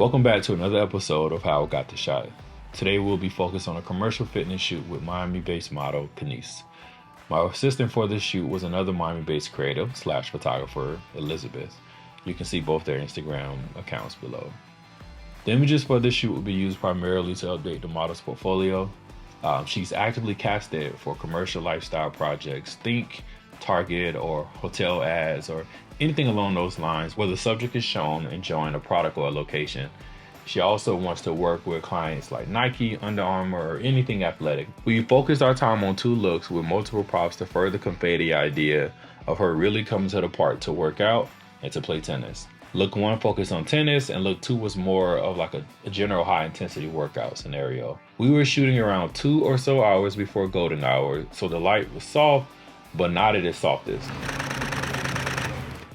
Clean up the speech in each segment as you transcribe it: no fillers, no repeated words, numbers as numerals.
Welcome back to another episode of How I Got the Shot. Today we'll be focused on a commercial fitness shoot with Miami-based model Kenice. My assistant for this shoot was another Miami-based creative / photographer, Elizabeth. You can see both their Instagram accounts below. The images for this shoot will be used primarily to update the model's portfolio. She's actively casted for commercial lifestyle projects, think Target or hotel ads or anything along those lines where the subject is shown enjoying a product or a location. She also wants to work with clients like Nike, Under Armour, or anything athletic. We focused our time on 2 looks with multiple props to further convey the idea of her really coming to the park to work out and to play tennis. Look 1 focused on tennis, and look 2 was more of like a general high intensity workout scenario. We were shooting around 2 or so hours before golden hour, so the light was soft, but not at its softest.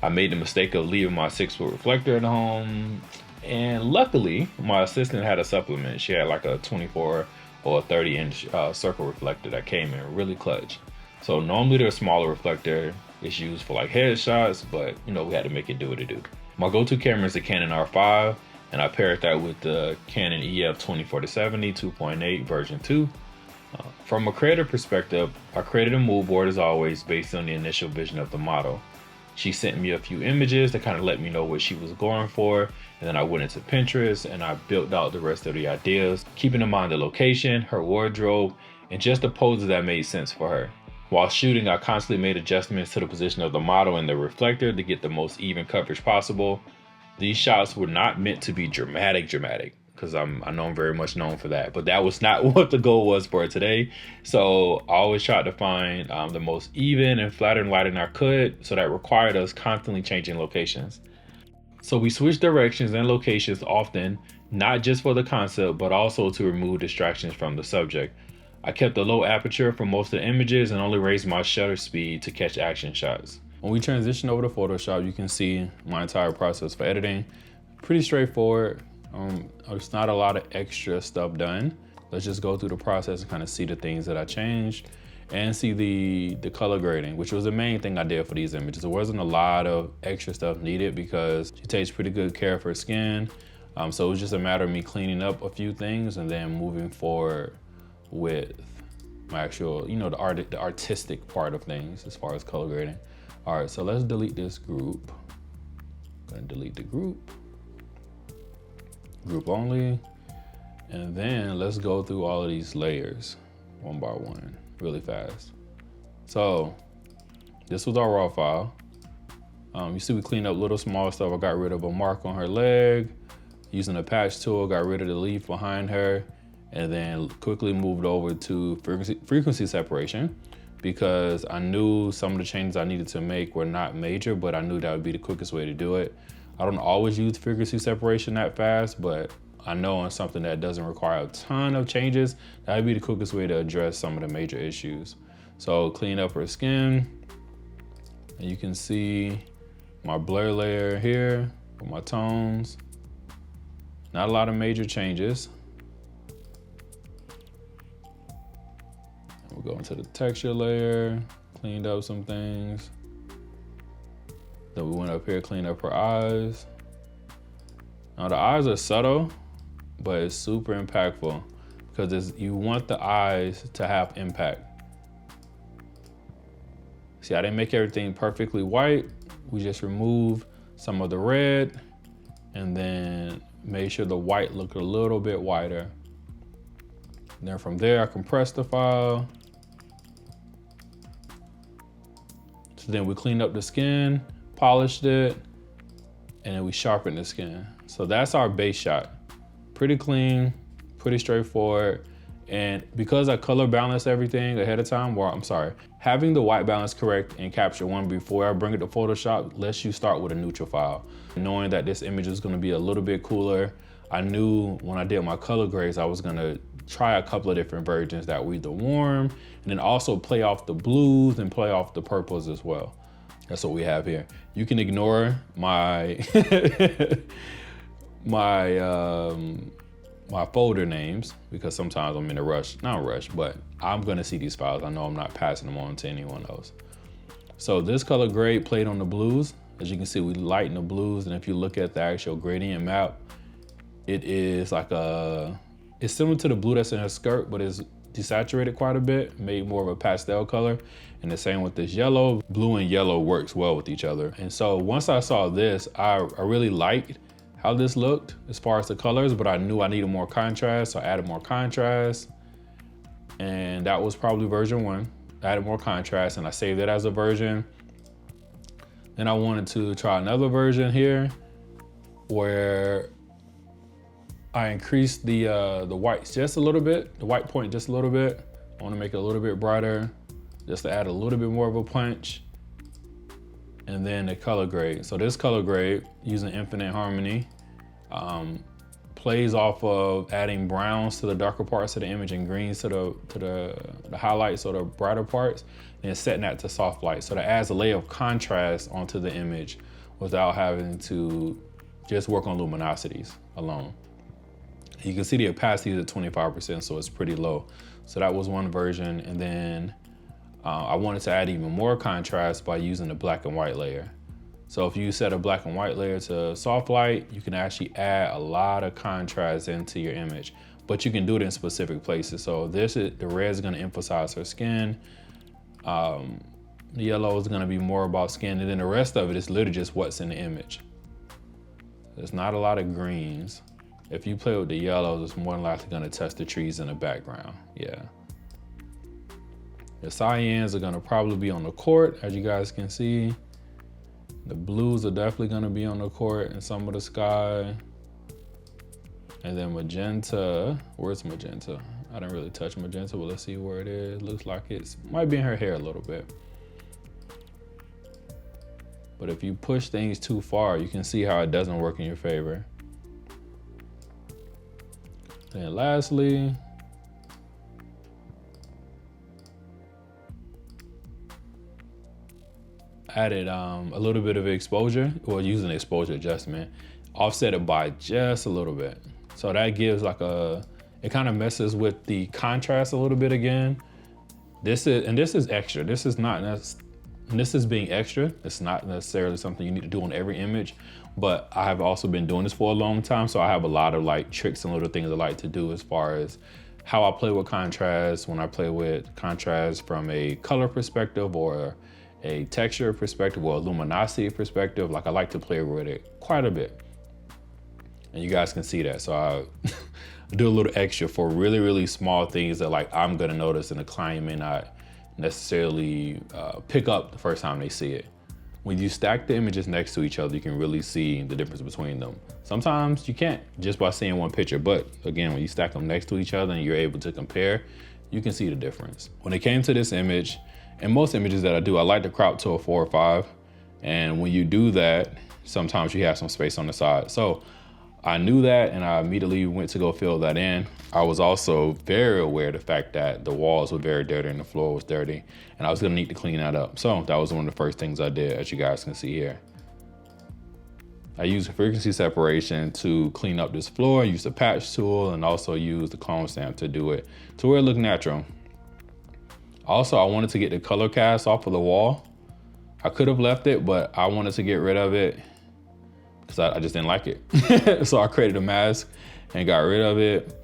I made the mistake of leaving my 6-foot reflector at home, and luckily my assistant had a supplement. She had like a 24 or a 30-inch circle reflector that came in really clutch. So normally the smaller reflector is used for like headshots, but we had to make it do what it do. My go-to camera is the Canon R5, and I paired that with the Canon EF 2040-70 2.8 version 2. From a creative perspective, I created a mood board as always based on the initial vision of the model. She sent me a few images to kind of let me know what she was going for, and then I went into Pinterest and I built out the rest of the ideas, keeping in mind the location, her wardrobe, and just the poses that made sense for her. While shooting, I constantly made adjustments to the position of the model and the reflector to get the most even coverage possible. These shots were not meant to be dramatic, because I know I'm very much known for that, but that was not what the goal was for today. So I always tried to find the most even and flattering lighting I could, so that required us constantly changing locations. So we switched directions and locations often, not just for the concept, but also to remove distractions from the subject. I kept a low aperture for most of the images and only raised my shutter speed to catch action shots. When we transition over to Photoshop, you can see my entire process for editing. Pretty straightforward. There's not a lot of extra stuff done. Let's just go through the process and kind of see the things that I changed and see the color grading, which was the main thing I did for these images. There wasn't a lot of extra stuff needed because she takes pretty good care of her skin. So it was just a matter of me cleaning up a few things and then moving forward with my actual, the artistic part of things as far as color grading. All right, so let's delete this group. I'm gonna delete the group only, and then let's go through all of these layers one by one really fast. So this was our raw file. You see we cleaned up little small stuff. I got rid of a mark on her leg using a patch tool, got rid of the leaf behind her, and then quickly moved over to frequency separation because I knew some of the changes I needed to make were not major, but I knew that would be the quickest way to do it. I don't always use frequency separation that fast, but I know on something that doesn't require a ton of changes, that would be the quickest way to address some of the major issues. So clean up her skin, and you can see my blur layer here with my tones. Not a lot of major changes. We'll go into the texture layer, cleaned up some things. Then we went up here, cleaned up her eyes. Now the eyes are subtle, but it's super impactful because you want the eyes to have impact. See, I didn't make everything perfectly white. We just removed some of the red and then made sure the white looked a little bit whiter. And then from there, I compressed the file. So then we cleaned up the skin, polished it, and then we sharpened the skin. So that's our base shot. Pretty clean, pretty straightforward. And because I color balanced everything ahead of time, having the white balance correct in Capture One before I bring it to Photoshop lets you start with a neutral file. Knowing that this image is gonna be a little bit cooler, I knew when I did my color grades, I was gonna try a couple of different versions that were either warm, and then also play off the blues and play off the purples as well. That's what we have here. You can ignore my my folder names because sometimes I'm in a rush, not a rush, but I'm gonna see these files. I know I'm not passing them on to anyone else. So this color grade played on the blues. As you can see, we lighten the blues, and if you look at the actual gradient map, It is like it's similar to the blue that's in her skirt, but it's desaturated quite a bit, made more of a pastel color. And the same with this yellow. Blue and yellow works well with each other. And so once I saw this, I really liked how this looked as far as the colors, but I knew I needed more contrast, so I added more contrast. And that was probably version 1. I added more contrast and I saved it as a version. Then I wanted to try another version here where I increased the whites just a little bit, the white point just a little bit. I want to make it a little bit brighter, just to add a little bit more of a punch. And then the color grade. So this color grade, using infinite harmony, plays off of adding browns to the darker parts of the image and greens to the highlights or the brighter parts, and setting that to soft light. So that adds a layer of contrast onto the image without having to just work on luminosities alone. You can see the opacity is at 25%, so it's pretty low. So that was one version. And then I wanted to add even more contrast by using the black and white layer. So if you set a black and white layer to soft light, you can actually add a lot of contrast into your image, but you can do it in specific places. So the red is gonna emphasize her skin. The yellow is gonna be more about skin, and then the rest of it is literally just what's in the image. There's not a lot of greens. If you play with the yellows, it's more than likely gonna touch the trees in the background, yeah. The cyans are gonna probably be on the court, as you guys can see. The blues are definitely gonna be on the court and some of the sky. And then magenta, where's magenta? I didn't really touch magenta, but let's see where it is. Looks like it might be in her hair a little bit. But if you push things too far, you can see how it doesn't work in your favor. Then lastly, added a little bit of exposure, or using exposure adjustment, offset it by just a little bit. So that gives like it kind of messes with the contrast a little bit again. This is extra. This is being extra. It's not necessarily something you need to do on every image, but I have also been doing this for a long time. So I have a lot of like tricks and little things I like to do as far as how I play with contrast, when I play with contrast from a color perspective or a texture perspective or a luminosity perspective. Like I like to play with it quite a bit. And you guys can see that. So I do a little extra for really, really small things that like I'm gonna notice and the client may not necessarily pick up the first time they see it. When you stack the images next to each other, you can really see the difference between them. Sometimes you can't just by seeing one picture, but again, when you stack them next to each other and you're able to compare, you can see the difference. When it came to this image, and most images that I do, I like to crop to a 4 or 5. And when you do that, sometimes you have some space on the side. So I knew that and I immediately went to go fill that in. I was also very aware of the fact that the walls were very dirty and the floor was dirty, and I was gonna need to clean that up. So that was one of the first things I did, as you guys can see here. I used a frequency separation to clean up this floor, use the patch tool, and also use the clone stamp to do it to where it looked natural. Also, I wanted to get the color cast off of the wall. I could have left it, but I wanted to get rid of it because I just didn't like it. So I created a mask and got rid of it.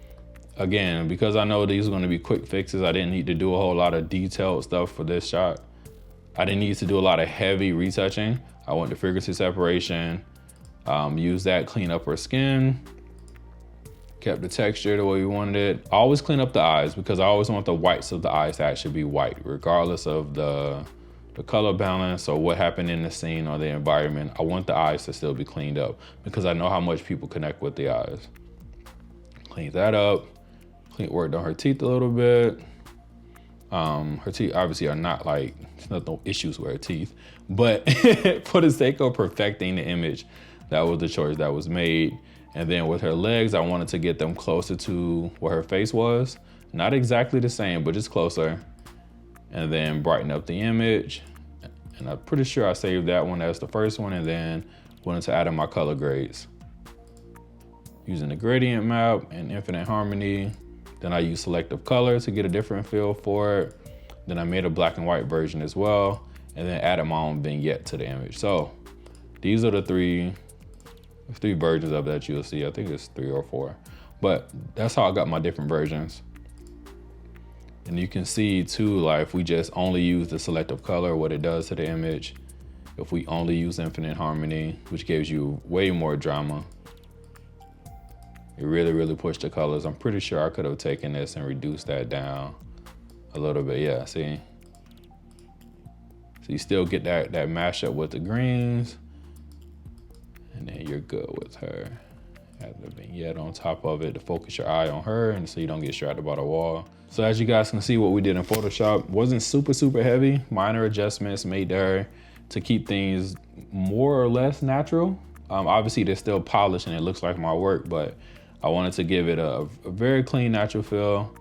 Again, because I know these are going to be quick fixes, I didn't need to do a whole lot of detailed stuff for this shot. I didn't need to do a lot of heavy retouching. I went to frequency separation, use that, clean up her skin, kept the texture the way we wanted it. I always clean up the eyes because I always want the whites of the eyes to actually be white, regardless of the color balance or what happened in the scene or the environment. I want the eyes to still be cleaned up because I know how much people connect with the eyes. Clean that up, worked on her teeth a little bit. Her teeth obviously are not like, there's no issues with her teeth, but for the sake of perfecting the image, that was the choice that was made. And then with her legs, I wanted to get them closer to where her face was. Not exactly the same, but just closer. And then brighten up the image. And I'm pretty sure I saved that one as the first one, and then went into adding my color grades. Using the gradient map and infinite harmony. Then I used selective color to get a different feel for it. Then I made a black and white version as well, and then added my own vignette to the image. So these are the 3 There's 3 versions of that you'll see. I think it's 3 or 4. But that's how I got my different versions. And you can see too, like if we just only use the selective color, what it does to the image. If we only use infinite harmony, which gives you way more drama. It really pushed the colors. I'm pretty sure I could have taken this and reduced that down a little bit. Yeah, see? So you still get that mashup with the greens. And then you're good with her. Add the vignette on top of it to focus your eye on her and so you don't get distracted by the wall. So as you guys can see, what we did in Photoshop wasn't super heavy. Minor adjustments made there to keep things more or less natural. Obviously they're still polished and it looks like my work, but I wanted to give it a very clean, natural feel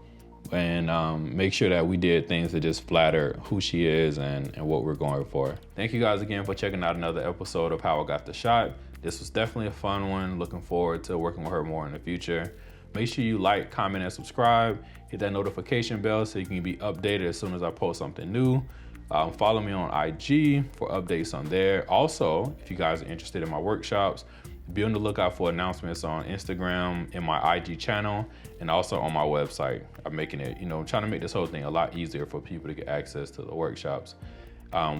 and make sure that we did things that just flatter who she is and what we're going for. Thank you guys again for checking out another episode of How I Got the Shot. This was definitely a fun one. Looking forward to working with her more in the future. Make sure you like, comment, and subscribe. Hit that notification bell so you can be updated as soon as I post something new. Follow me on IG for updates on there. Also, if you guys are interested in my workshops, be on the lookout for announcements on Instagram, in my IG channel, and also on my website. I'm making it, trying to make this whole thing a lot easier for people to get access to the workshops.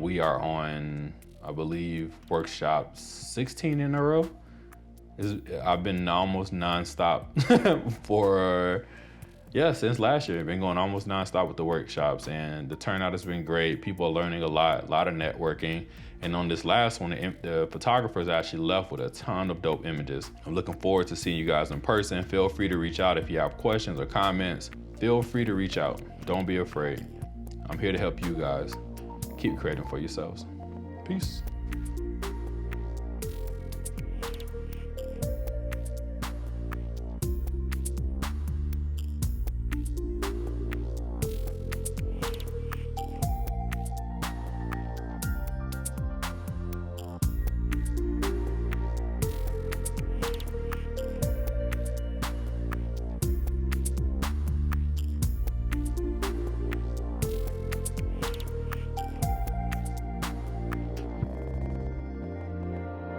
We are on, I believe, workshop 16 in a row. I've been almost nonstop since last year. I've been going almost nonstop with the workshops and the turnout has been great. People are learning a lot of networking. And on this last one, the photographers actually left with a ton of dope images. I'm looking forward to seeing you guys in person. Feel free to reach out if you have questions or comments. Feel free to reach out. Don't be afraid. I'm here to help you guys. Keep creating for yourselves. Peace.